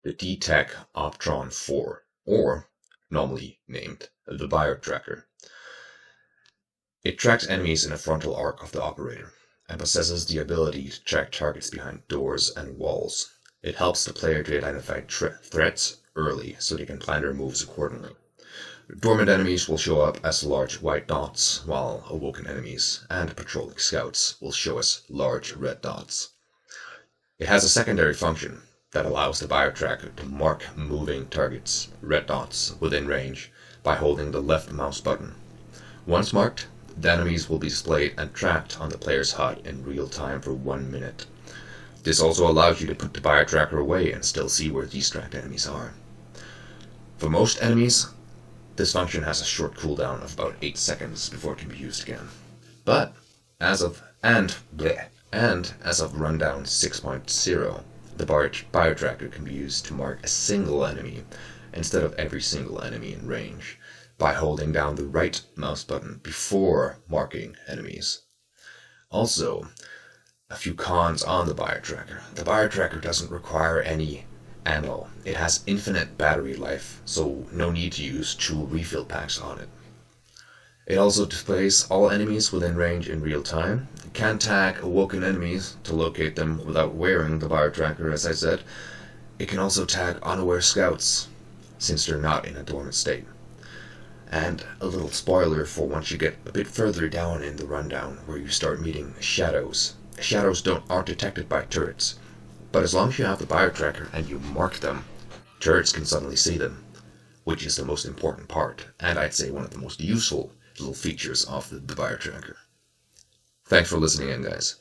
the D-Tech Optron 4, or normally named the Bio Tracker. It tracks enemies in a frontal arc of the operator, and possesses the ability to track targets behind doors and walls. It helps the player to identify threats early so they can plan their moves accordingly. Dormant enemies will show up as large white dots, while awoken enemies and patrolling scouts will show as large red dots. It has a secondary function that allows the Bio Tracker to mark moving targets, red dots, within range by holding the left mouse button. Once marked, the enemies will be displayed and tracked on the player's HUD in real time for 1 minute. This also allows you to put the Bio Tracker away and still see where these tracked enemies are. For most enemies, this function has a short cooldown of about 8 seconds before it can be used again. But as of Rundown 6.0, the Bio Tracker can be used to mark a single enemy instead of every single enemy in range by holding down the right mouse button before marking enemies. Also, a few cons on the Bio Tracker. The Bio Tracker doesn't require any ammo. It has infinite battery life, so no need to use tool refill packs on it. It also displays all enemies within range in real time. It can tag awoken enemies to locate them without wearing the Bio Tracker, as I said. It can also tag unaware scouts, since they're not in a dormant state. And a little spoiler for once you get a bit further down in the rundown, where you start meeting shadows. Shadows aren't detected by turrets, but as long as you have the Bio Tracker and you mark them, turrets can suddenly see them, which is the most important part, and I'd say one of the most useful little features of the Bio Tracker. Thanks for listening in, guys.